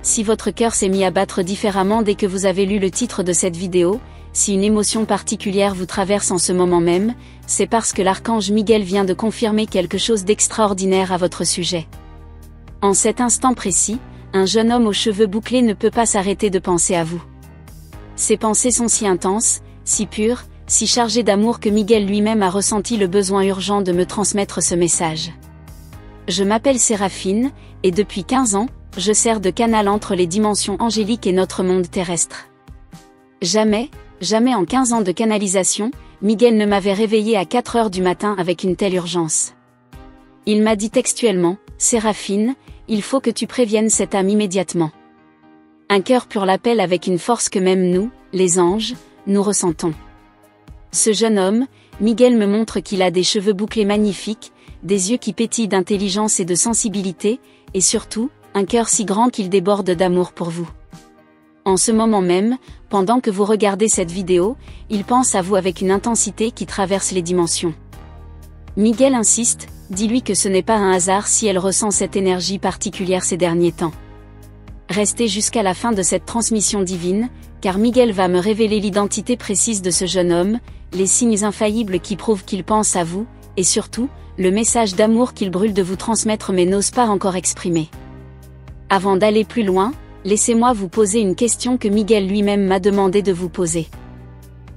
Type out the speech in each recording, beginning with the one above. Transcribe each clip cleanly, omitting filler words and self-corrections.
si votre cœur s'est mis à battre différemment dès que vous avez lu le titre de cette vidéo, si une émotion particulière vous traverse en ce moment même, c'est parce que l'archange Miguel vient de confirmer quelque chose d'extraordinaire à votre sujet. En cet instant précis, un jeune homme aux cheveux bouclés ne peut pas s'arrêter de penser à vous. Ses pensées sont si intenses, si pures, si chargées d'amour que Miguel lui-même a ressenti le besoin urgent de me transmettre ce message. Je m'appelle Séraphine, et depuis 15 ans, je sers de canal entre les dimensions angéliques et notre monde terrestre. Jamais en 15 ans de canalisation, Miguel ne m'avait réveillé à 4 heures du matin avec une telle urgence. Il m'a dit textuellement, « Séraphine, il faut que tu préviennes cette âme immédiatement. » Un cœur pur l'appelle avec une force que même nous, les anges, nous ressentons. Ce jeune homme, Miguel me montre qu'il a des cheveux bouclés magnifiques, des yeux qui pétillent d'intelligence et de sensibilité, et surtout, un cœur si grand qu'il déborde d'amour pour vous. En ce moment même, pendant que vous regardez cette vidéo, il pense à vous avec une intensité qui traverse les dimensions. Miguel insiste, dis-lui que ce n'est pas un hasard si elle ressent cette énergie particulière ces derniers temps. Restez jusqu'à la fin de cette transmission divine, car Miguel va me révéler l'identité précise de ce jeune homme, les signes infaillibles qui prouvent qu'il pense à vous, et surtout, le message d'amour qu'il brûle de vous transmettre mais n'ose pas encore exprimer. Avant d'aller plus loin, laissez-moi vous poser une question que Miguel lui-même m'a demandé de vous poser.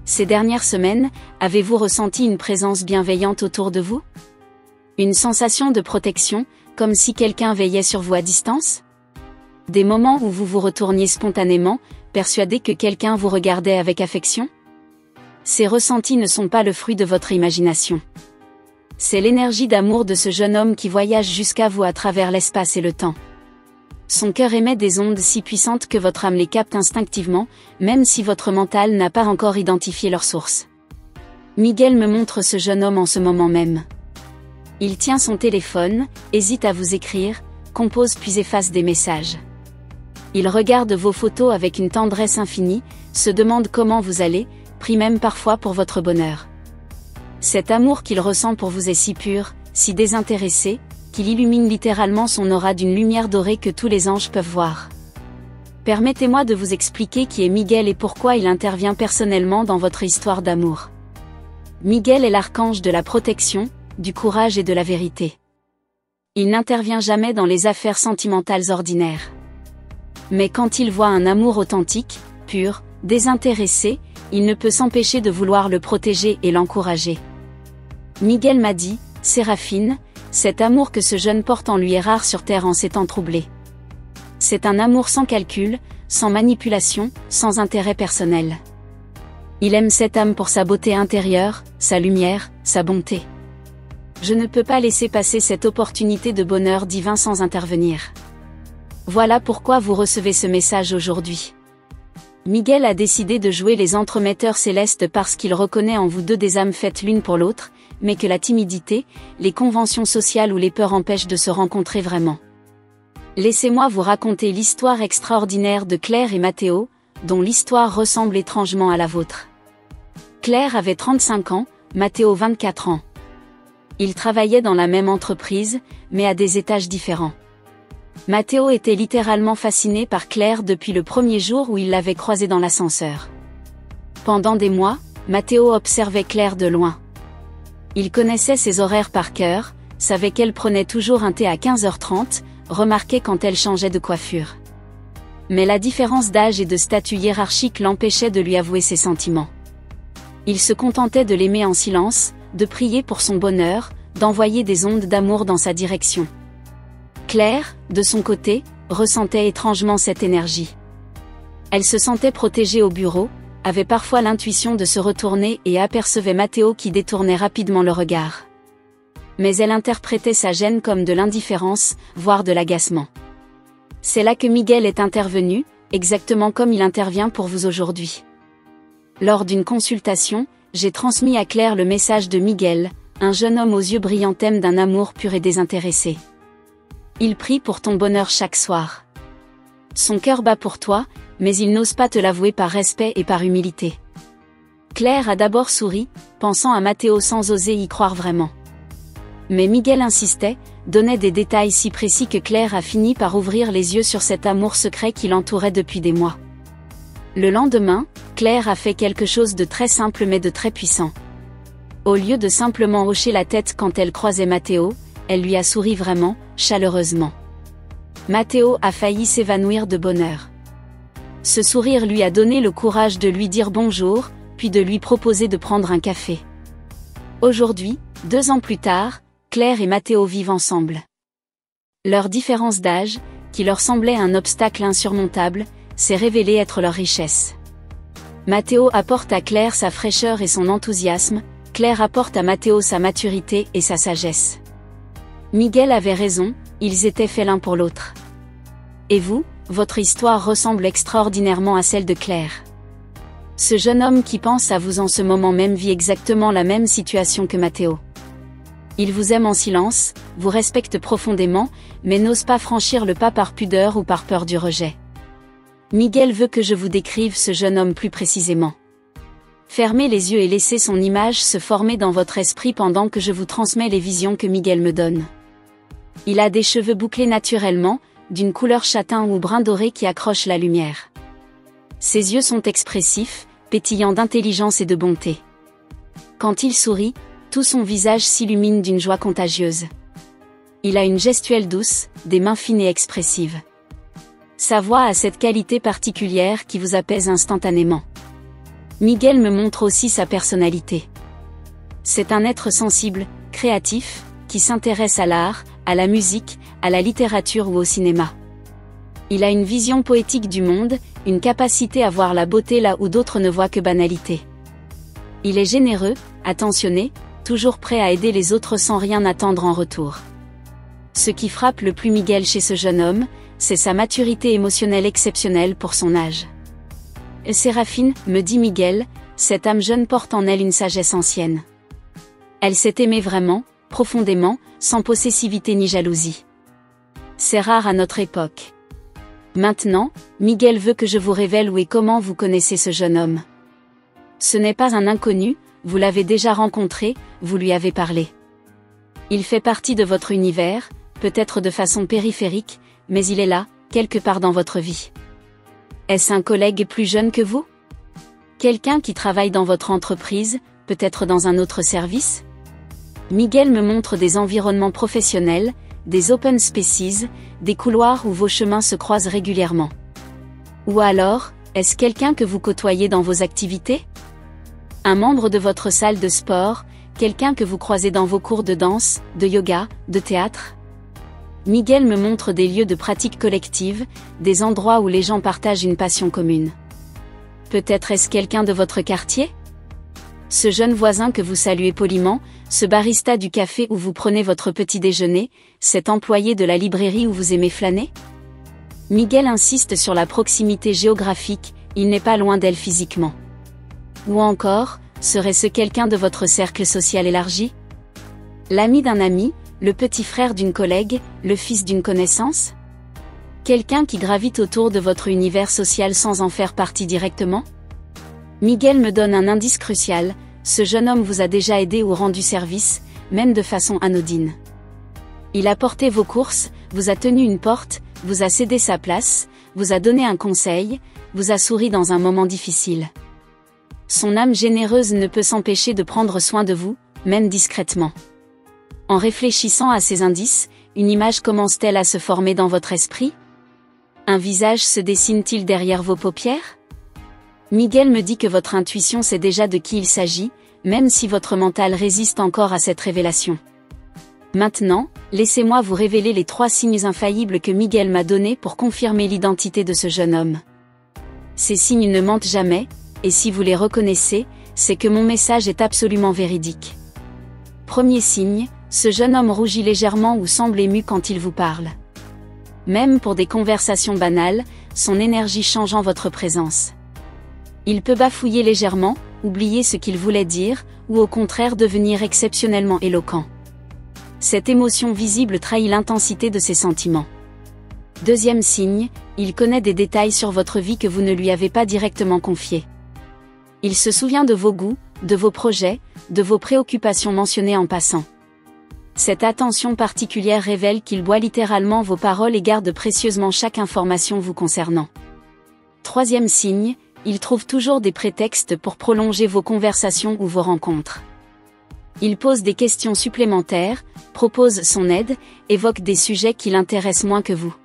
Ces dernières semaines, avez-vous ressenti une présence bienveillante autour de vous? Une sensation de protection, comme si quelqu'un veillait sur vous à distance? Des moments où vous vous retourniez spontanément, persuadé que quelqu'un vous regardait avec affection? Ces ressentis ne sont pas le fruit de votre imagination. C'est l'énergie d'amour de ce jeune homme qui voyage jusqu'à vous à travers l'espace et le temps. Son cœur émet des ondes si puissantes que votre âme les capte instinctivement, même si votre mental n'a pas encore identifié leur source. Miguel me montre ce jeune homme en ce moment même. Il tient son téléphone, hésite à vous écrire, compose puis efface des messages. Il regarde vos photos avec une tendresse infinie, se demande comment vous allez, prie même parfois pour votre bonheur. Cet amour qu'il ressent pour vous est si pur, si désintéressé, qu'il illumine littéralement son aura d'une lumière dorée que tous les anges peuvent voir. Permettez-moi de vous expliquer qui est Miguel et pourquoi il intervient personnellement dans votre histoire d'amour. Miguel est l'archange de la protection, du courage et de la vérité. Il n'intervient jamais dans les affaires sentimentales ordinaires. Mais quand il voit un amour authentique, pur, désintéressé, il ne peut s'empêcher de vouloir le protéger et l'encourager. Miguel m'a dit, « Séraphine, cet amour que ce jeune porte en lui est rare sur terre en ces temps troublés. C'est un amour sans calcul, sans manipulation, sans intérêt personnel. Il aime cette âme pour sa beauté intérieure, sa lumière, sa bonté. Je ne peux pas laisser passer cette opportunité de bonheur divin sans intervenir. Voilà pourquoi vous recevez ce message aujourd'hui. » Miguel a décidé de jouer les entremetteurs célestes parce qu'il reconnaît en vous deux des âmes faites l'une pour l'autre, mais que la timidité, les conventions sociales ou les peurs empêchent de se rencontrer vraiment. Laissez-moi vous raconter l'histoire extraordinaire de Claire et Mathéo, dont l'histoire ressemble étrangement à la vôtre. Claire avait 35 ans, Mathéo 24 ans. Ils travaillaient dans la même entreprise, mais à des étages différents. Mathéo était littéralement fasciné par Claire depuis le premier jour où il l'avait croisée dans l'ascenseur. Pendant des mois, Mathéo observait Claire de loin. Il connaissait ses horaires par cœur, savait qu'elle prenait toujours un thé à 15h30, remarquait quand elle changeait de coiffure. Mais la différence d'âge et de statut hiérarchique l'empêchait de lui avouer ses sentiments. Il se contentait de l'aimer en silence, de prier pour son bonheur, d'envoyer des ondes d'amour dans sa direction. Claire, de son côté, ressentait étrangement cette énergie. Elle se sentait protégée au bureau, avait parfois l'intuition de se retourner et apercevait Mathéo qui détournait rapidement le regard. Mais elle interprétait sa gêne comme de l'indifférence, voire de l'agacement. C'est là que Miguel est intervenu, exactement comme il intervient pour vous aujourd'hui. Lors d'une consultation, j'ai transmis à Claire le message de Miguel, un jeune homme aux yeux brillants thème d'un amour pur et désintéressé. Il prie pour ton bonheur chaque soir. Son cœur bat pour toi, mais il n'ose pas te l'avouer par respect et par humilité. Claire a d'abord souri, pensant à Mathéo sans oser y croire vraiment. Mais Miguel insistait, donnait des détails si précis que Claire a fini par ouvrir les yeux sur cet amour secret qui l'entourait depuis des mois. Le lendemain, Claire a fait quelque chose de très simple mais de très puissant. Au lieu de simplement hocher la tête quand elle croisait Matteo, elle lui a souri vraiment, chaleureusement. Matteo a failli s'évanouir de bonheur. Ce sourire lui a donné le courage de lui dire bonjour, puis de lui proposer de prendre un café. Aujourd'hui, 2 ans plus tard, Claire et Matteo vivent ensemble. Leur différence d'âge, qui leur semblait un obstacle insurmontable, s'est révélée être leur richesse. Matteo apporte à Claire sa fraîcheur et son enthousiasme, Claire apporte à Matteo sa maturité et sa sagesse. Miguel avait raison, ils étaient faits l'un pour l'autre. Et vous, votre histoire ressemble extraordinairement à celle de Claire. Ce jeune homme qui pense à vous en ce moment même vit exactement la même situation que Matteo. Il vous aime en silence, vous respecte profondément, mais n'ose pas franchir le pas par pudeur ou par peur du rejet. Miguel veut que je vous décrive ce jeune homme plus précisément. Fermez les yeux et laissez son image se former dans votre esprit pendant que je vous transmets les visions que Miguel me donne. Il a des cheveux bouclés naturellement, d'une couleur châtain ou brun doré qui accroche la lumière. Ses yeux sont expressifs, pétillants d'intelligence et de bonté. Quand il sourit, tout son visage s'illumine d'une joie contagieuse. Il a une gestuelle douce, des mains fines et expressives. Sa voix a cette qualité particulière qui vous apaise instantanément. Miguel me montre aussi sa personnalité. C'est un être sensible, créatif, qui s'intéresse à l'art, à la musique, à la littérature ou au cinéma. Il a une vision poétique du monde, une capacité à voir la beauté là où d'autres ne voient que banalité. Il est généreux, attentionné, toujours prêt à aider les autres sans rien attendre en retour. Ce qui frappe le plus Miguel chez ce jeune homme, c'est sa maturité émotionnelle exceptionnelle pour son âge. Séraphine, me dit Miguel, cette âme jeune porte en elle une sagesse ancienne. Elle s'est aimée vraiment, profondément, sans possessivité ni jalousie. C'est rare à notre époque. Maintenant, Miguel veut que je vous révèle où et comment vous connaissez ce jeune homme. Ce n'est pas un inconnu, vous l'avez déjà rencontré, vous lui avez parlé. Il fait partie de votre univers, peut-être de façon périphérique, mais il est là, quelque part dans votre vie. Est-ce un collègue plus jeune que vous? Quelqu'un qui travaille dans votre entreprise, peut-être dans un autre service? Miguel me montre des environnements professionnels, des open spaces, des couloirs où vos chemins se croisent régulièrement. Ou alors, est-ce quelqu'un que vous côtoyez dans vos activités? Un membre de votre salle de sport, quelqu'un que vous croisez dans vos cours de danse, de yoga, de théâtre? Miguel me montre des lieux de pratique collective, des endroits où les gens partagent une passion commune. Peut-être est-ce quelqu'un de votre quartier? Ce jeune voisin que vous saluez poliment, ce barista du café où vous prenez votre petit déjeuner, cet employé de la librairie où vous aimez flâner? Miguel insiste sur la proximité géographique, il n'est pas loin d'elle physiquement. Ou encore, serait-ce quelqu'un de votre cercle social élargi? L'ami d'un ami, le petit frère d'une collègue, le fils d'une connaissance? Quelqu'un qui gravite autour de votre univers social sans en faire partie directement? Miguel me donne un indice crucial, ce jeune homme vous a déjà aidé ou rendu service, même de façon anodine. Il a porté vos courses, vous a tenu une porte, vous a cédé sa place, vous a donné un conseil, vous a souri dans un moment difficile. Son âme généreuse ne peut s'empêcher de prendre soin de vous, même discrètement. En réfléchissant à ces indices, une image commence-t-elle à se former dans votre esprit? Un visage se dessine-t-il derrière vos paupières? Miguel me dit que votre intuition sait déjà de qui il s'agit, même si votre mental résiste encore à cette révélation. Maintenant, laissez-moi vous révéler les 3 signes infaillibles que Miguel m'a donnés pour confirmer l'identité de ce jeune homme. Ces signes ne mentent jamais, et si vous les reconnaissez, c'est que mon message est absolument véridique. Premier signe, ce jeune homme rougit légèrement ou semble ému quand il vous parle. Même pour des conversations banales, son énergie change en votre présence. Il peut bafouiller légèrement, oublier ce qu'il voulait dire, ou au contraire devenir exceptionnellement éloquent. Cette émotion visible trahit l'intensité de ses sentiments. Deuxième signe, il connaît des détails sur votre vie que vous ne lui avez pas directement confiés. Il se souvient de vos goûts, de vos projets, de vos préoccupations mentionnées en passant. Cette attention particulière révèle qu'il boit littéralement vos paroles et garde précieusement chaque information vous concernant. Troisième signe, il trouve toujours des prétextes pour prolonger vos conversations ou vos rencontres. Il pose des questions supplémentaires, propose son aide, évoque des sujets qui l'intéressent moins que vous.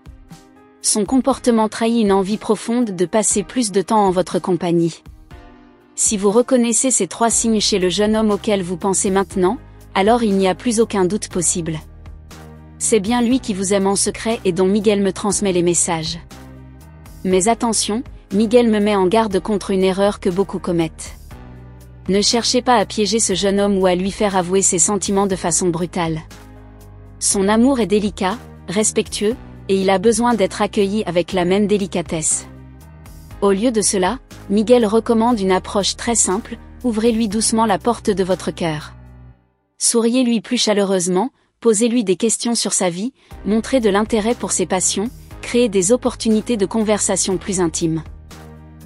Son comportement trahit une envie profonde de passer plus de temps en votre compagnie. Si vous reconnaissez ces 3 signes chez le jeune homme auquel vous pensez maintenant, alors il n'y a plus aucun doute possible. C'est bien lui qui vous aime en secret et dont Miguel me transmet les messages. Mais attention, Miguel me met en garde contre une erreur que beaucoup commettent. Ne cherchez pas à piéger ce jeune homme ou à lui faire avouer ses sentiments de façon brutale. Son amour est délicat, respectueux, et il a besoin d'être accueilli avec la même délicatesse. Au lieu de cela, Miguel recommande une approche très simple, ouvrez-lui doucement la porte de votre cœur. Souriez-lui plus chaleureusement, posez-lui des questions sur sa vie, montrez de l'intérêt pour ses passions, créez des opportunités de conversation plus intimes.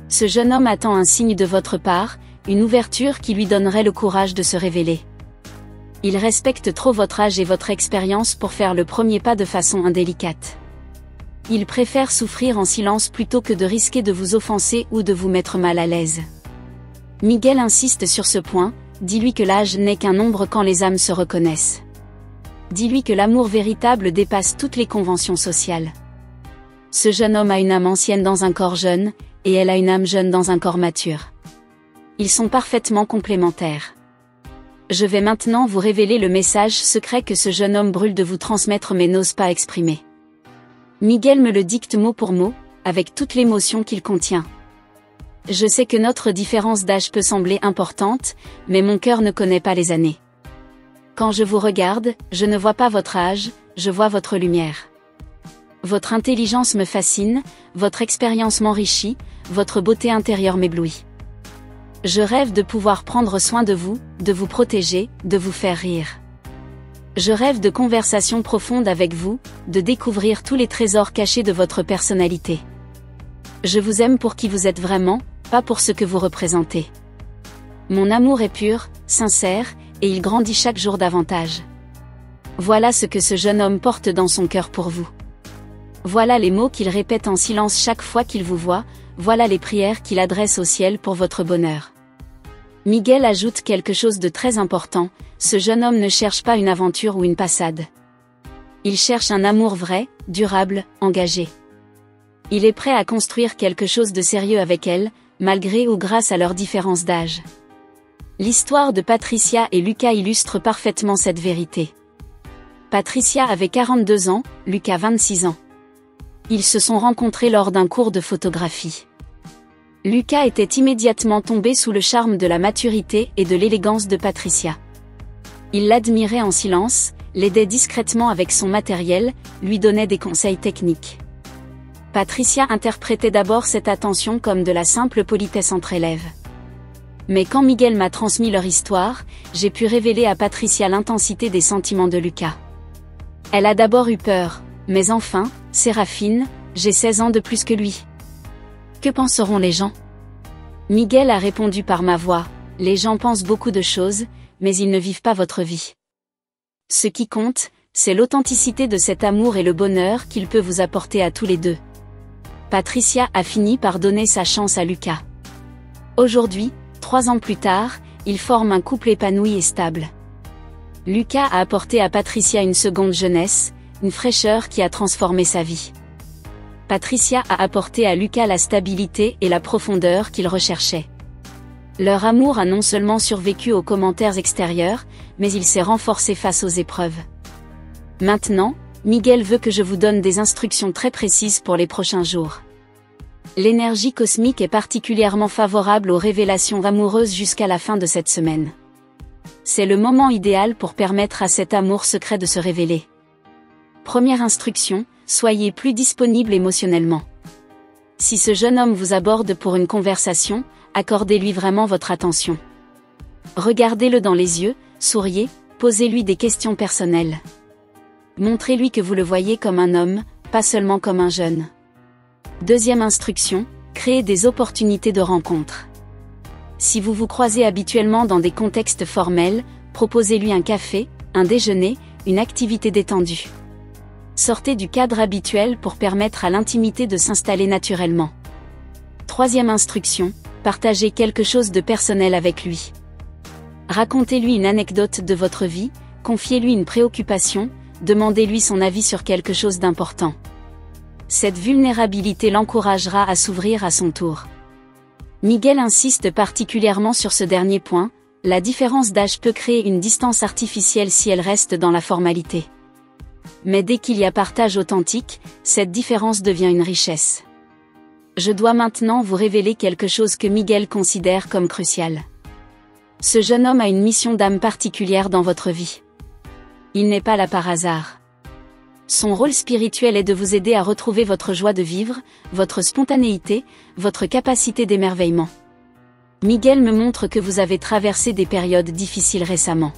Ce jeune homme attend un signe de votre part, une ouverture qui lui donnerait le courage de se révéler. Il respecte trop votre âge et votre expérience pour faire le premier pas de façon indélicate. Il préfère souffrir en silence plutôt que de risquer de vous offenser ou de vous mettre mal à l'aise. Miguel insiste sur ce point, dis-lui que l'âge n'est qu'un nombre quand les âmes se reconnaissent. Dis-lui que l'amour véritable dépasse toutes les conventions sociales. Ce jeune homme a une âme ancienne dans un corps jeune, et elle a une âme jeune dans un corps mature. Ils sont parfaitement complémentaires. Je vais maintenant vous révéler le message secret que ce jeune homme brûle de vous transmettre mais n'ose pas exprimer. Miguel me le dicte mot pour mot, avec toute l'émotion qu'il contient. Je sais que notre différence d'âge peut sembler importante, mais mon cœur ne connaît pas les années. Quand je vous regarde, je ne vois pas votre âge, je vois votre lumière. Votre intelligence me fascine, votre expérience m'enrichit, votre beauté intérieure m'éblouit. Je rêve de pouvoir prendre soin de vous protéger, de vous faire rire. Je rêve de conversations profondes avec vous, de découvrir tous les trésors cachés de votre personnalité. Je vous aime pour qui vous êtes vraiment, pas pour ce que vous représentez. Mon amour est pur, sincère, et il grandit chaque jour davantage. Voilà ce que ce jeune homme porte dans son cœur pour vous. Voilà les mots qu'il répète en silence chaque fois qu'il vous voit, voilà les prières qu'il adresse au ciel pour votre bonheur. Miguel ajoute quelque chose de très important, ce jeune homme ne cherche pas une aventure ou une passade. Il cherche un amour vrai, durable, engagé. Il est prêt à construire quelque chose de sérieux avec elle, malgré ou grâce à leur différence d'âge. L'histoire de Patricia et Lucas illustre parfaitement cette vérité. Patricia avait 42 ans, Lucas 26 ans. Ils se sont rencontrés lors d'un cours de photographie. Lucas était immédiatement tombé sous le charme de la maturité et de l'élégance de Patricia. Il l'admirait en silence, l'aidait discrètement avec son matériel, lui donnait des conseils techniques. Patricia interprétait d'abord cette attention comme de la simple politesse entre élèves. Mais quand Miguel m'a transmis leur histoire, j'ai pu révéler à Patricia l'intensité des sentiments de Lucas. Elle a d'abord eu peur, mais enfin, Séraphine, j'ai 16 ans de plus que lui. Que penseront les gens ? Miguel a répondu par ma voix, les gens pensent beaucoup de choses, mais ils ne vivent pas votre vie. Ce qui compte, c'est l'authenticité de cet amour et le bonheur qu'il peut vous apporter à tous les deux. Patricia a fini par donner sa chance à Lucas. Aujourd'hui, 3 ans plus tard, ils forment un couple épanoui et stable. Lucas a apporté à Patricia une seconde jeunesse, une fraîcheur qui a transformé sa vie. Patricia a apporté à Lucas la stabilité et la profondeur qu'il recherchait. Leur amour a non seulement survécu aux commentaires extérieurs, mais il s'est renforcé face aux épreuves. Maintenant, Miguel veut que je vous donne des instructions très précises pour les prochains jours. L'énergie cosmique est particulièrement favorable aux révélations amoureuses jusqu'à la fin de cette semaine. C'est le moment idéal pour permettre à cet amour secret de se révéler. Première instruction, soyez plus disponible émotionnellement. Si ce jeune homme vous aborde pour une conversation, accordez-lui vraiment votre attention. Regardez-le dans les yeux, souriez, posez-lui des questions personnelles. Montrez-lui que vous le voyez comme un homme, pas seulement comme un jeune. Deuxième instruction, créez des opportunités de rencontre. Si vous vous croisez habituellement dans des contextes formels, proposez-lui un café, un déjeuner, une activité détendue. Sortez du cadre habituel pour permettre à l'intimité de s'installer naturellement. Troisième instruction, partagez quelque chose de personnel avec lui. Racontez-lui une anecdote de votre vie, confiez-lui une préoccupation, demandez-lui son avis sur quelque chose d'important. Cette vulnérabilité l'encouragera à s'ouvrir à son tour. Miguel insiste particulièrement sur ce dernier point, la différence d'âge peut créer une distance artificielle si elle reste dans la formalité. Mais dès qu'il y a partage authentique, cette différence devient une richesse. Je dois maintenant vous révéler quelque chose que Miguel considère comme crucial. Ce jeune homme a une mission d'âme particulière dans votre vie. Il n'est pas là par hasard. Son rôle spirituel est de vous aider à retrouver votre joie de vivre, votre spontanéité, votre capacité d'émerveillement. Miguel me montre que vous avez traversé des périodes difficiles récemment.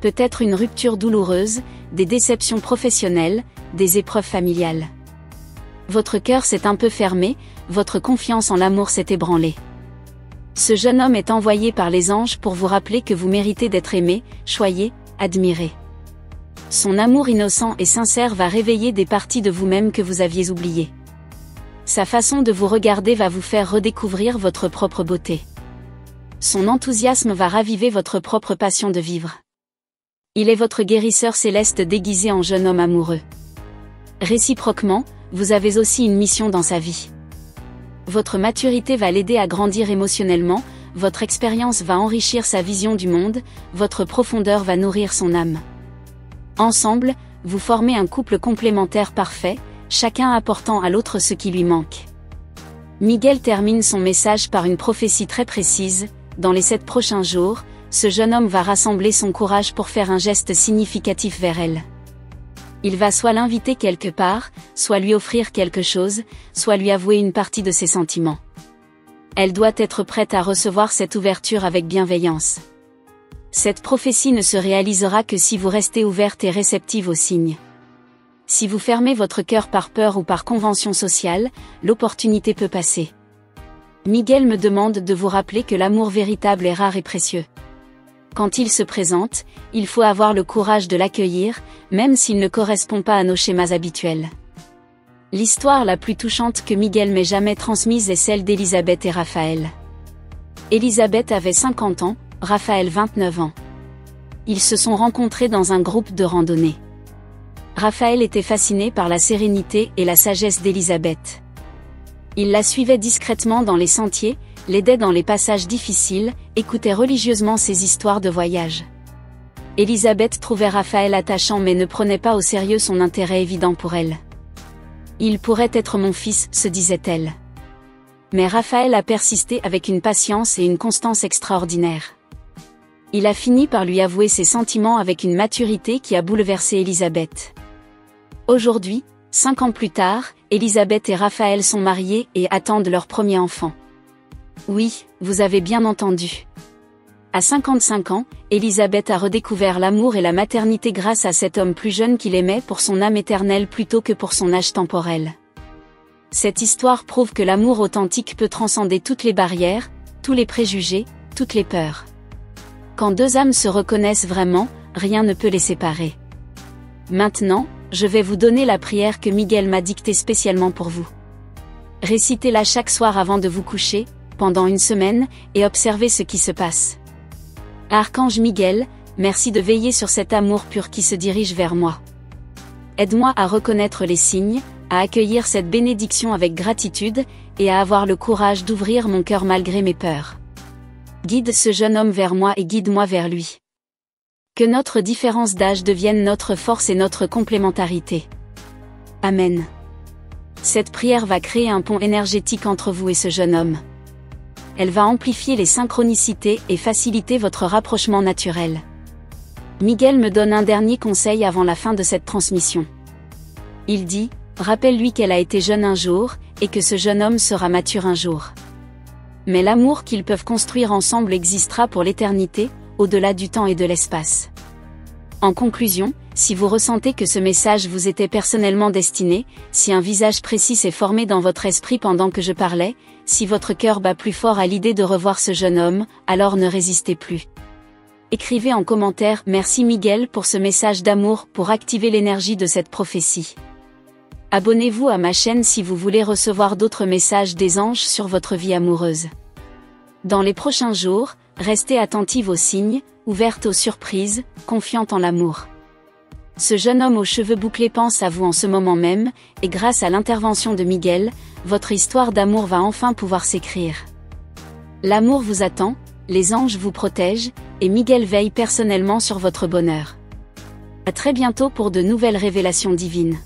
Peut-être une rupture douloureuse, des déceptions professionnelles, des épreuves familiales. Votre cœur s'est un peu fermé, votre confiance en l'amour s'est ébranlée. Ce jeune homme est envoyé par les anges pour vous rappeler que vous méritez d'être aimé, choyé, admiré. Son amour innocent et sincère va réveiller des parties de vous-même que vous aviez oubliées. Sa façon de vous regarder va vous faire redécouvrir votre propre beauté. Son enthousiasme va raviver votre propre passion de vivre. Il est votre guérisseur céleste déguisé en jeune homme amoureux. Réciproquement, vous avez aussi une mission dans sa vie. Votre maturité va l'aider à grandir émotionnellement, votre expérience va enrichir sa vision du monde, votre profondeur va nourrir son âme. Ensemble, vous formez un couple complémentaire parfait, chacun apportant à l'autre ce qui lui manque. Miguel termine son message par une prophétie très précise, dans les 7 prochains jours, ce jeune homme va rassembler son courage pour faire un geste significatif vers elle. Il va soit l'inviter quelque part, soit lui offrir quelque chose, soit lui avouer une partie de ses sentiments. Elle doit être prête à recevoir cette ouverture avec bienveillance. Cette prophétie ne se réalisera que si vous restez ouverte et réceptive aux signes. Si vous fermez votre cœur par peur ou par convention sociale, l'opportunité peut passer. Miguel me demande de vous rappeler que l'amour véritable est rare et précieux. Quand il se présente, il faut avoir le courage de l'accueillir, même s'il ne correspond pas à nos schémas habituels. L'histoire la plus touchante que Miguel m'ait jamais transmise est celle d'Elisabeth et Raphaël. Elisabeth avait 50 ans, Raphaël 29 ans. Ils se sont rencontrés dans un groupe de randonnée. Raphaël était fasciné par la sérénité et la sagesse d'Elisabeth. Il la suivait discrètement dans les sentiers, l'aidait dans les passages difficiles, écoutait religieusement ses histoires de voyage. Elisabeth trouvait Raphaël attachant mais ne prenait pas au sérieux son intérêt évident pour elle. « Il pourrait être mon fils », se disait-elle. Mais Raphaël a persisté avec une patience et une constance extraordinaires. Il a fini par lui avouer ses sentiments avec une maturité qui a bouleversé Elisabeth. Aujourd'hui, 5 ans plus tard, Elisabeth et Raphaël sont mariés et attendent leur premier enfant. Oui, vous avez bien entendu. À 55 ans, Elisabeth a redécouvert l'amour et la maternité grâce à cet homme plus jeune qu'il aimait pour son âme éternelle plutôt que pour son âge temporel. Cette histoire prouve que l'amour authentique peut transcender toutes les barrières, tous les préjugés, toutes les peurs. Quand 2 âmes se reconnaissent vraiment, rien ne peut les séparer. Maintenant, je vais vous donner la prière que Miguel m'a dictée spécialement pour vous. Récitez-la chaque soir avant de vous coucher, pendant 1 semaine, et observez ce qui se passe. Archange Miguel, merci de veiller sur cet amour pur qui se dirige vers moi. Aide-moi à reconnaître les signes, à accueillir cette bénédiction avec gratitude, et à avoir le courage d'ouvrir mon cœur malgré mes peurs. Guide ce jeune homme vers moi et guide-moi vers lui. Que notre différence d'âge devienne notre force et notre complémentarité. Amen. Cette prière va créer un pont énergétique entre vous et ce jeune homme. Elle va amplifier les synchronicités et faciliter votre rapprochement naturel. Miguel me donne un dernier conseil avant la fin de cette transmission. Il dit, rappelle-lui qu'elle a été jeune un jour, et que ce jeune homme sera mature un jour. Mais l'amour qu'ils peuvent construire ensemble existera pour l'éternité, au-delà du temps et de l'espace. En conclusion, si vous ressentez que ce message vous était personnellement destiné, si un visage précis s'est formé dans votre esprit pendant que je parlais, si votre cœur bat plus fort à l'idée de revoir ce jeune homme, alors ne résistez plus. Écrivez en commentaire « Merci Miguel pour ce message d'amour » pour activer l'énergie de cette prophétie. Abonnez-vous à ma chaîne si vous voulez recevoir d'autres messages des anges sur votre vie amoureuse. Dans les prochains jours, restez attentive aux signes, ouverte aux surprises, confiante en l'amour. Ce jeune homme aux cheveux bouclés pense à vous en ce moment même, et grâce à l'intervention de Miguel, votre histoire d'amour va enfin pouvoir s'écrire. L'amour vous attend, les anges vous protègent, et Miguel veille personnellement sur votre bonheur. À très bientôt pour de nouvelles révélations divines.